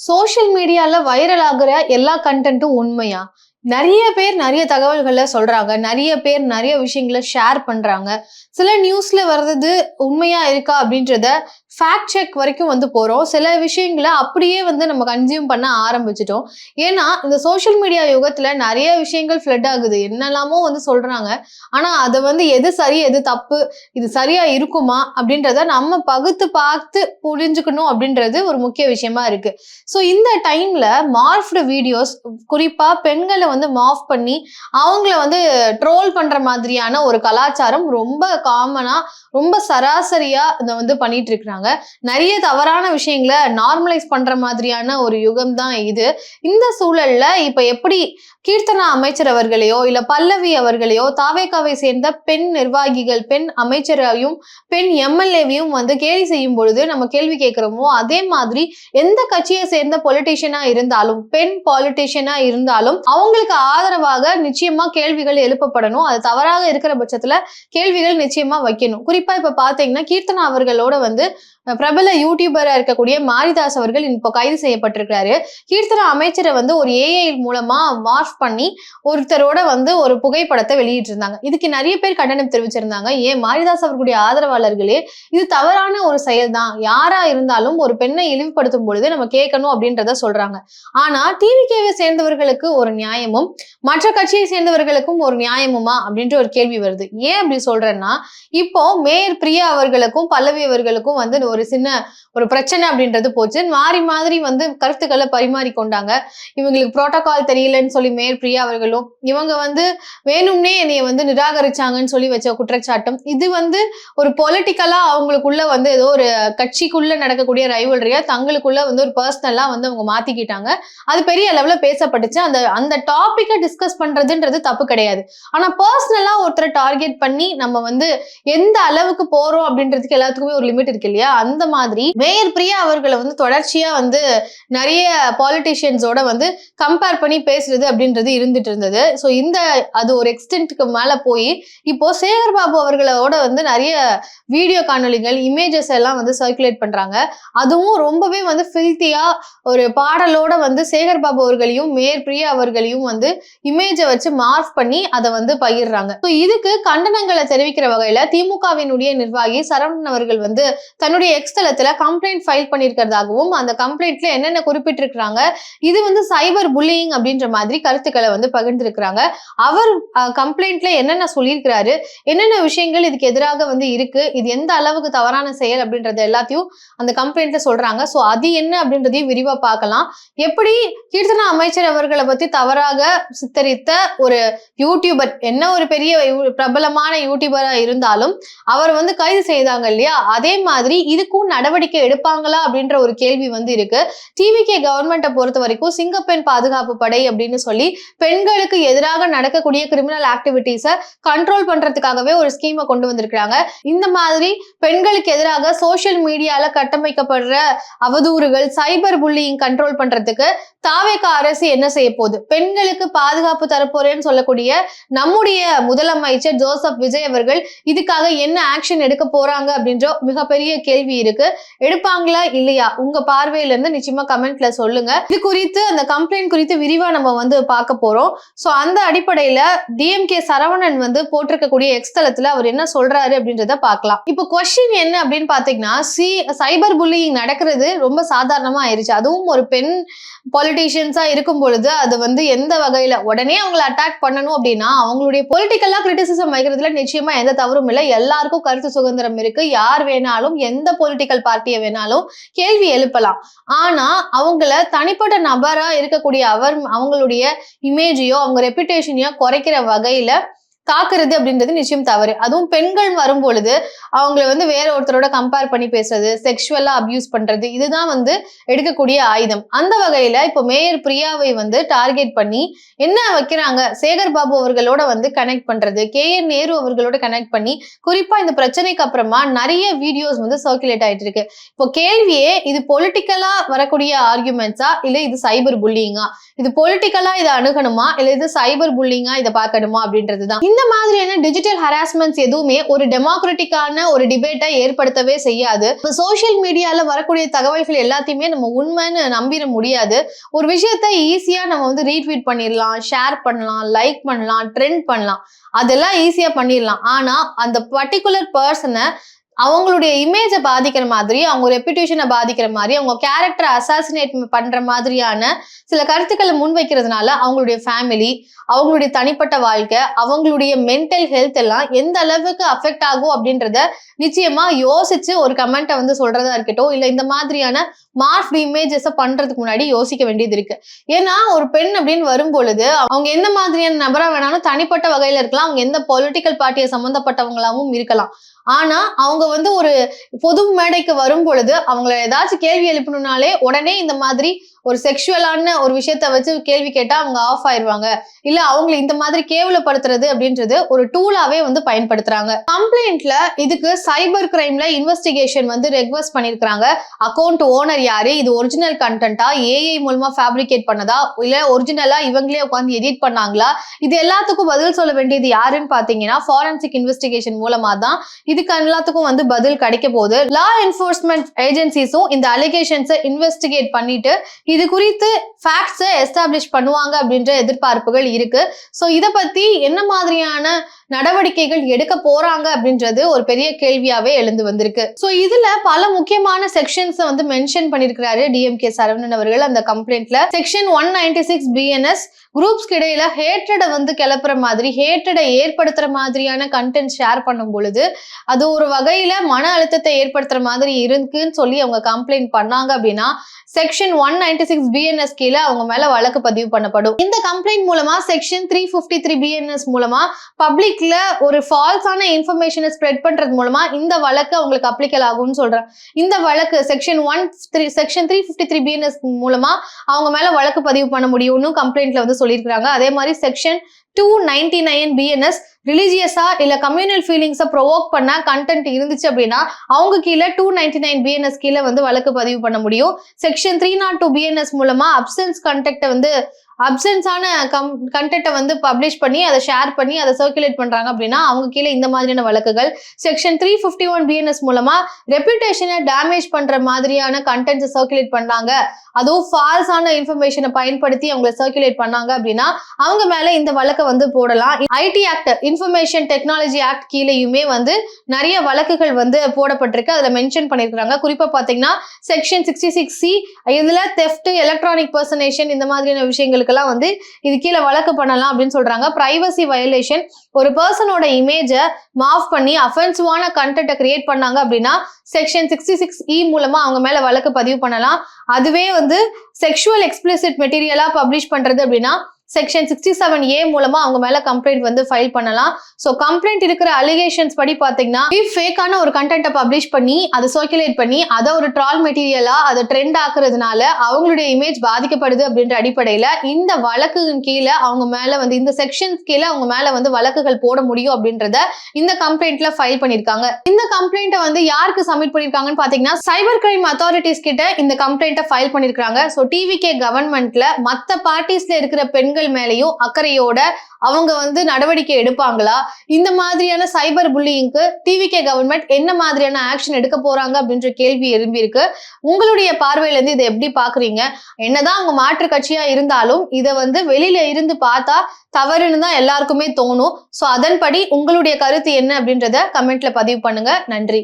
Social மீடியால viral ஆகுற எல்லா கண்டென்ட்டும் உண்மையா? நெறைய பேர் நெறைய தகவல்கள சொல்றாங்க. நெறைய பேர் நெறைய விஷயங்கள ஷேர் பண்றாங்க. சில நியூஸ்ல வர்றது உண்மையா இருக்கா அப்படின்றத ஃபேக்ட் செக் வரைக்கும் போறோம். சில விஷயங்கள அப்படியே நம்ம கன்சியூம் பண்ண ஆரம்பிச்சுட்டோம். ஏன்னா, இந்த சோஷியல் மீடியா யுகத்துல நெறைய விஷயங்கள் ஃப்ளட் ஆகுது. என்னெல்லாமோ சொல்றாங்க. ஆனா, அத எது சரி, எது தப்பு, இது சரியா இருக்குமா அப்படின்றத நம்ம பகுத்து பார்த்து புரிஞ்சுக்கணும் அப்படின்றது ஒரு முக்கிய விஷயமா இருக்கு. ஸோ இந்த டைம்ல மார்ஃப்டு வீடியோஸ் குறிப்பா பெண்கள மார்ஃப் பண்ணி அவங்கள ட்ரோல் பண்ற மாதிரியான ஒரு கலாச்சாரம் ரொம்ப காமனா, ரொம்ப சராசரியா இத பண்ணிட்டு இருக்காங்க. நிறைய தவறான விஷயங்கள நார்மலைஸ் பண்ற மாதிரியான ஒரு யுகம் தான் இது. இந்த சூழல்ல இப்ப எப்படி கீர்த்தனா அமைச்சர் அவர்களையோ, இல்ல பல்லவி அவர்களையோ, தாவேகாவை சேர்ந்த பெண் நிர்வாகிகள், பெண் அமைச்சரையும், பெண் எம்எல்ஏவையும் கேலி செய்யும் பொழுது நம்ம கேள்வி கேட்கிறோமோ, அதே மாதிரி எந்த கட்சியை சேர்ந்த பொலிட்டிஷியனா இருந்தாலும், பெண் பாலிட்டிஷியனா இருந்தாலும் அவங்களுக்கு ஆதரவாக நிச்சயமா கேள்விகள் எழுப்பப்படணும். அது தவறாக இருக்கிற பட்சத்துல கேள்விகள் நிச்சயமா வைக்கணும். குறிப்பா இப்ப பாத்தீங்கன்னா கீர்த்தனா அவர்களோட பிரபல யூடியூபரா இருக்கக்கூடிய மாரிதாஸ் அவர்கள் இப்போ கைது செய்யப்பட்டிருக்கிறாரு. கீர்த்தனா அமைச்சரை ஒரு ஏஐ மூலமா மார்ஃப் பண்ணி ஒருத்தரோட ஒரு புகைப்படத்தை வெளியிட்டு இருந்தாங்க. இதுக்கு நிறைய பேர் கண்டனம் தெரிவிச்சிருந்தாங்க. ஏன் மாரிதாஸ் அவர்களுடைய ஆதரவாளர்களே இது தவறான ஒரு செயல் தான், யாரா இருந்தாலும் ஒரு பெண்ணை இழிவுபடுத்தும் பொழுது நம்ம கேட்கணும் அப்படின்றத சொல்றாங்க. ஆனா டிவிகேவை சேர்ந்தவர்களுக்கு ஒரு நியாயமும் மற்ற கட்சியை சேர்ந்தவர்களுக்கும் ஒரு நியாயமுமா அப்படின்ற ஒரு கேள்வி வருது. ஏன் அப்படி சொல்றேன்னா, இப்போ மேயர் பிரியா அவர்களுக்கும் பல்லவி அவர்களுக்கும் ஒரு சின்ன ஒரு பிரச்சனை அப்படின்றது போச்சு. மாறி மாதிரி கருத்துக்களை பரிமாறிக்கொண்டாங்க. இவங்களுக்கு புரோட்டோகால் தெரியலன்னு சொல்லி மேயர் பிரியா அவர்களும், இவங்க வேணும்னே என்னைய நிராகரிச்சாங்கன்னு சொல்லி வச்ச குற்றச்சாட்டும், இது ஒரு பொலிட்டிக்கலா அவங்களுக்குள்ள ஏதோ ஒரு கட்சிக்குள்ள நடக்கக்கூடிய ரைவல்ரியா தங்களுக்குள்ள ஒரு பர்சனலா அவங்க மாத்திக்கிட்டாங்க. அது பெரிய அளவுல பேசப்பட்டுச்சு. அந்த அந்த டாபிக்கை டிஸ்கஸ் பண்றதுன்றது தப்பு கிடையாது. ஆனா பர்சனலா ஒருத்தரை டார்கெட் பண்ணி நம்ம எந்த அளவுக்கு போறோம் அப்படின்றதுக்கு எல்லாத்துக்குமே ஒரு லிமிட் இருக்கு இல்லையா? அந்த மாதிரி மேயர் பிரியா அவர்களை தொடர்ச்சியா நிறைய பாலிட்டிஷியன்ஸோட கம்பேர் பண்ணி பேசுறது அப்படின்றது இருந்துட்டு இருந்தது. ஸோ அது ஒரு எக்ஸ்டென்ட்க்கு மேல போய் இப்போ சேகர் பாபு அவர்களோட நிறைய வீடியோ காணொலிகள், இமேஜஸ் எல்லாம் சர்க்குலேட் பண்றாங்க. அதுவும் ரொம்பவே ஃபில்தியா ஒரு பாடலோட சேகர் பாபு அவர்களையும் மேயர் பிரியா அவர்களையும் இமேஜை வச்சு மார்க் பண்ணி அதை பகிர்றாங்க. ஸோ இதுக்கு கண்டனங்களை தெரிவிக்கிற வகையில திமுகவினுடைய நிர்வாகி சரவணன் அவர்கள் தன்னுடைய எக்ஸ் தளத்துல கம்ப்ளைண்ட் ஃபைல் பண்ணியிருக்கிறதாகவும், அந்த கம்ப்ளைண்ட்ல என்னென்ன குறிப்பிட்டிருக்கிறாங்க, இது சைபர் புல்லிங் அப்படின்ற மாதிரி கருத்துக்களை பகிர்ந்திருக்கிறாங்க. அவர் கம்ப்ளைண்ட்ல என்னென்ன சொல்லியிருக்கிறாரு, என்னென்ன விஷயங்கள் இதுக்கு எதிராக இருக்கு, இது எந்த அளவுக்கு தவறான செயல் அப்படின்றது எல்லாத்தையும் அந்த கம்ப்ளைண்ட்ல சொல்றாங்க. சோ அது என்ன அப்படின்றதையும் விரிவா பார்க்கலாம். எப்படி கீர்த்தனா அமைச்சர் அவர்களை பத்தி தவறாக சித்தரித்த ஒரு யூடியூபர், என்ன ஒரு பெரிய பிரபலமான யூடியூபரா இருந்தாலும் அவர் கைது செய்தாங்க இல்லையா, அதே மாதிரி இதுக்கும் நடவடிக்கை எடுப்பாங்களா அப்படின்ற ஒரு கேள்வி இருக்கு. டிவிகே கவர்மெண்ட்டை பொறுத்த வரைக்கும் சிங்கப்பெண் பாதுகாப்பு படை அப்படின்னு சொல்லி பெண்களுக்கு எதிராக நடக்கக்கூடிய கிரிமினல் ஆக்டிவிட்டிஸை கண்ட்ரோல் பண்றதுக்காகவே ஒரு ஸ்கீமை கொண்டு வந்திருக்காங்க. இந்த மாதிரி பெண்களுக்கு எதிராக சோசியல் மீடியால கட்டமைக்கப்படுற அவதூறுகள், சைபர் புல்லிங் கண்ட்ரோல் பண்றதுக்கு தாவேகா அரசு என்ன செய்ய போகுது, பெண்களுக்கு பாதுகாப்பு தரப்போறேன்னு சொல்லக்கூடிய நம்முடைய முதலமைச்சர் ஜோசப் விஜய் அவர்கள் இதுக்காக என்ன ஆக்ஷன் எடுக்க போறாங்க அப்படின்ற மிகப்பெரிய கேள்வி இருக்கு. எடுப்பாங்களா இல்லையா, உங்க பார்வையில இருந்து நிச்சயமா கமெண்ட்ல சொல்லுங்க. இது குறித்து அந்த கம்ப்ளைண்ட் குறித்து விரிவா நம்ம பார்க்க போறோம். சோ அந்த அடிப்படையில டிஎம்கே சரவணன் போட்டிருக்கக்கூடிய எக்ஸ் தளத்துல அவர் என்ன சொல்றாரு அப்படின்றத பார்க்கலாம். இப்போ கொஸ்டின் என்ன அப்படின்னு பாத்தீங்கன்னா, சைபர் புல்லிங் நடக்கிறது ரொம்ப சாதாரணமா ஆயிருச்சு. அதுவும் ஒரு பெண் பொலிட்டிஷியன்ஸா இருக்கும் பொழுது அது எந்த வகையில உடனே அவங்களை அட்டாக் பண்ணணும் அப்படின்னா, அவங்களுடைய பொலிட்டிக்கலா கிரிட்டிசிசம் வைக்கிறதுல நிச்சயமா எந்த தவறும் இல்லை. எல்லாருக்கும் கருத்து சுதந்திரம் இருக்கு. யார் வேணாலும் எந்த பொலிட்டிக்கல் பார்ட்டியை வேணாலும் கேள்வி எழுப்பலாம். ஆனா அவங்கள தனிப்பட்ட நபரா இருக்கக்கூடிய அவங்களுடைய இமேஜையோ அவங்க ரெப்புடேஷனையோ குறைக்கிற வகையில தாக்குறது அப்படின்றது நிச்சயம் தவறு. அதுவும் பெண்கள் வரும்பொழுது அவங்களை வேற ஒருத்தரோட கம்பேர் பண்ணி பேசுறது, செக்ஷுவலா அபியூஸ் பண்றது, இதுதான் எடுக்கக்கூடிய ஆயுதம். அந்த வகையில இப்போ மேயர் பிரியாவை டார்கெட் பண்ணி என்ன வைக்கிறாங்க, சேகர் பாபு அவர்களோட கனெக்ட் பண்றது, KN நேரு அவர்களோட கனெக்ட் பண்ணி, குறிப்பா இந்த பிரச்சனைக்கு அப்புறமா நிறைய வீடியோஸ் சர்க்குலேட் ஆயிட்டு இருக்கு. இப்போ கேள்வியே, இது பொலிட்டிக்கலா வரக்கூடிய ஆர்குமெண்ட்ஸா இல்ல இது சைபர் புல்லிங்கா, இது பொலிட்டிக்கலா இதை அணுகணுமா இல்ல இது சைபர் புல்லிங்கா இதை பார்க்கணுமா அப்படின்றதுதான். இந்த மாதிரியான டிஜிட்டல் ஹராஸ்மெண்ட்ஸ் எதுவுமே ஒரு டெமோக்ராட்டிக்கான ஒரு டிபேட்டை ஏற்படுத்தவே செய்யாது. சோசியல் மீடியால வரக்கூடிய தகவல்கள் எல்லாத்தையுமே நம்ம உண்மைன்னு நம்பிட முடியாது. ஒரு விஷயத்த ஈஸியா நம்ம வந்து ரீட்வீட் பண்ணிடலாம், ஷேர் பண்ணலாம், லைக் பண்ணலாம், ட்ரெண்ட் பண்ணலாம், அதெல்லாம் ஈஸியா பண்ணிடலாம். ஆனா அந்த பர்டிகுலர் பர்சனை அவங்களுடைய இமேஜை பாதிக்கிற மாதிரி, அவங்க ரெப்யூட்டேஷனை பாதிக்கிற மாதிரி, அவங்க கேரக்டரை அசாசினேட் பண்ற மாதிரியான சில கருத்துக்களை முன்வைக்கிறதுனால அவங்களுடைய ஃபேமிலி, அவங்களுடைய தனிப்பட்ட வாழ்க்கை, அவங்களுடைய மென்டல் ஹெல்த் எல்லாம் எந்த அளவுக்கு அஃபெக்ட் ஆகும் அப்படின்றத நிச்சயமா யோசிச்சு ஒரு கமெண்ட்டை வந்து சொல்றதா இருக்கட்டும், இல்ல இந்த மாதிரியான மார்க்டு இமேஜஸை பண்றதுக்கு முன்னாடி யோசிக்க வேண்டியது இருக்கு. ஏன்னா ஒரு பெண் அப்படின்னு வரும் பொழுது அவங்க எந்த மாதிரியான நபரா வேணாலும் தனிப்பட்ட வகையில இருக்கலாம், அவங்க எந்த பொலிட்டிக்கல் பார்ட்டியை சம்பந்தப்பட்டவங்களாவும் இருக்கலாம். ஆனா அவங்க வந்து ஒரு பொது மேடைக்கு வரும் பொழுது அவங்கள ஏதாச்சும் கேள்வி எழுப்பணும்னாலே உடனே இந்த மாதிரி ஒரு செக்ஷுவலான ஒரு விஷயத்த வச்சு கேள்வி கேட்டா அவங்க ஆஃப் ஆயிருவாங்க. இல்ல அவங்களை இந்த மாதிரி கேவலப்படுத்துறது அப்படின்றது ஒரு டூலாவே வந்து பயன்படுத்துறாங்க. கம்ப்ளைண்ட்ல இதுக்கு சைபர் கிரைம்ல இன்வெஸ்டிகேஷன் வந்து ரெக்வெஸ்ட் பண்ணிருக்காங்க. அக்கௌண்ட் ஓனர் யாரு, இது ஒரிஜினல் கண்டென்ட்டா, ஏஐ மூலமா ஃபேப்ரிகேட் பண்ணதா, இல்ல ஒரிஜினலா இவங்களே உட்காந்து எடிட் பண்ணாங்களா, இது எல்லாத்துக்கும் பதில் சொல்ல வேண்டியது யாருன்னு பாத்தீங்கன்னா ஃபாரன்சிக் இன்வெஸ்டிகேஷன் மூலமா தான் இதுக்கு எல்லாத்துக்கும் வந்து பதில் கிடைக்க போகுது. லா என்ஃபோர்ஸ்மெண்ட் ஏஜென்சிஸும் இந்த அலிகேஷன்ஸை இன்வெஸ்டிகேட் பண்ணிட்டு இது குறித்து ஃபேக்ட்ஸை எஸ்டாப்ளிஷ் பண்ணுவாங்க அப்படின்ற எதிர்பார்ப்புகள் இருக்கு. ஸோ இதை பத்தி என்ன மாதிரியான நடவடிக்கைகள் எடுக்க போறாங்க அப்படின்றது ஒரு பெரிய கேள்வியாவே எழுந்து வந்திருக்கு. ஸோ இதுல பல முக்கியமான செக்ஷன்ஸ் வந்து மென்ஷன் பண்ணிருக்கிறாரு டிஎம்கே சரவணன் அவர்கள் அந்த கம்ப்ளைண்ட்ல. செக்ஷன் 196 பிஎன்எஸ் குரூப்ஸ்க்கு இடையில ஹேட்ரடை வந்து கிளப்புற மாதிரி, ஹேட்ரடை ஏற்படுத்துற மாதிரியான கண்டென்ட் ஷேர் பண்ணும் பொழுது அது ஒரு வகையில மன அழுத்தத்தை ஏற்படுத்துற மாதிரி இருக்குன்னு சொல்லி அவங்க கம்ப்ளைண்ட் பண்ணாங்க அப்படின்னா செக்ஷன் 196 பிஎன்எஸ் கீழே அவங்க மேல வழக்கு பதிவு பண்ணப்படும். இந்த கம்ப்ளைண்ட் மூலமா செக்ஷன் 353 பிஎன்எஸ் மூலமா பப்ளிக்ல ஒரு ஃபால்ஸான இன்ஃபர்மேஷனை ஸ்ப்ரெட் பண்றது மூலமா இந்த வழக்கு அவங்களுக்கு அப்ளிகல் ஆகும்னு சொல்றேன். இந்த வழக்கு செக்ஷன் 353 பிஎன்எஸ் மூலமா அவங்க மேல வழக்கு பதிவு பண்ண முடியும்னு கம்ப்ளைண்ட்ல வந்து சொல்லியிருக்காங்க. அதே மாதிரி செக்ஷன் 299 பிஎன்எஸ் ரிலீஜியஸா இல்ல கம்யூனல் ஃபீலிங்ஸை ப்ரொவோக் பண்ண கண்டென்ட் இருந்துச்சு அப்படின்னா அவங்க கீழே 299 பிஎன்எஸ் கீழே வந்து வழக்கு பதிவு பண்ண முடியும். செக்ஷன் 302 பிஎன்எஸ் மூலமா அப்சன்ஸ் கண்டெக்ட வந்து அப்சன்ஸான கண்டென்ட்டை வந்து பப்ளிஷ் பண்ணி அதை ஷேர் பண்ணி அதை சர்க்குலேட் பண்றாங்க அப்படின்னா அவங்க கீழே இந்த மாதிரியான வழக்குகள். செக்ஷன் 351 பிஎன்எஸ் மூலமா ரெப்யூட்டேஷனை டேமேஜ் பண்ற மாதிரியான கண்டென்ட்ஸை சர்க்குலேட் பண்ணாங்க, அதுவும் ஃபால்ஸான இன்ஃபர்மேஷனை பயன்படுத்தி அவங்களை சர்க்குலேட் பண்ணாங்க அப்படின்னா அவங்க மேல இந்த வழக்கை வந்து போடலாம். IT act, information technology act கீழேயுமே வந்து நிறைய வழக்குகள் வந்து போடப்பட்டிருக்கு. அதுல மென்ஷன் பண்ணிருக்காங்க. குறிப்பா பாத்தீங்கன்னா செக்ஷன் 66C இதுல தெஃப்ட், எலக்ட்ரானிக் பர்சனேஷன் இந்த மாதிரியான விஷயங்களுக்கெல்லாம் வந்து இது கீழே வழக்கு பண்ணலாம் அப்படின்னு சொல்றாங்க. பிரைவசி வயலேஷன், ஒரு பர்சனோட இமேஜை மாஃப் பண்ணி அஃபென்சிவான கண்டென்ட்டை கிரியேட் பண்ணாங்க அப்படின்னா செக்ஷன் 66E மூலமா அவங்க மேல வழக்கு பதிவு பண்ணலாம். அதுவே வந்து செக்ஷுவல் எக்ஸ்பிளிசிட் மெட்டீரியலா பப்ளிஷ் பண்றது அப்படின்னா செக்ஷன் 67A மூலமா அவங்க மேல கம்ப்ளைண்ட் வந்து ஃபைல் பண்ணலாம். சோ கம்ப்ளைண்ட் இருக்கிற அலிகேஷன்ஸ் படி பாத்தீங்கன்னா ஃபேக்கான ஒரு கண்டென்ட்டை பப்ளிஷ் பண்ணி அதை சர்க்குலேட் பண்ணி அதை ஒரு ட்ரால் மெட்டீரியலா அதை ட்ரெண்ட் ஆக்குறதுனால அவங்களுடைய இமேஜ் பாதிக்கப்படுது அப்படின்ற அடிப்படையில இந்த வழக்குயின் கீழே அவங்க மேல வந்து இந்த செக்ஷன்ஸ் கீழே அவங்க மேல வந்து வழக்குகள் போட முடியும் அப்படின்றத இந்த கம்ப்ளைண்ட்ல ஃபைல் பண்ணிருக்காங்க. இந்த கம்ப்ளைண்ட்டை வந்து யாருக்கு சப்மிட் பண்ணிருக்காங்கன்னு பாத்தீங்கன்னா சைபர் கிரைம் அத்தாரிட்டிஸ் கிட்ட இந்த கம்ப்ளைண்ட்டை ஃபைல் பண்ணிருக்காங்க. சோ டிவிகே கவர்மெண்ட்ல மத்த பார்ட்டிஸ்ல இருக்கிற பெண்கள் மேலையும் அக்கறையோட அவங்க வந்து நடவடிக்கை எடுப்பாங்களா, இந்த மாதிரியான சைபர் புல்லிங்க்கு டிவிகே கவர்மெண்ட் என்ன மாதிரியான ஆக்ஷன் எடுக்க போறாங்க அப்படின்ற கேள்வி எழும்பி இருக்கு. உங்களுடைய பார்வையில இருந்து இதை எப்படி பாக்குறீங்க? என்னதான் அவங்க மாற்று கட்சியா இருந்தாலும் இதை வந்து வெளியில இருந்து பார்த்தா தவறுன்னு தான் எல்லாருக்குமே தோணும். சோ அதன்படி உங்களுடைய கருத்து என்ன அப்படின்றத கமெண்ட்ல பதிவு பண்ணுங்க. நன்றி.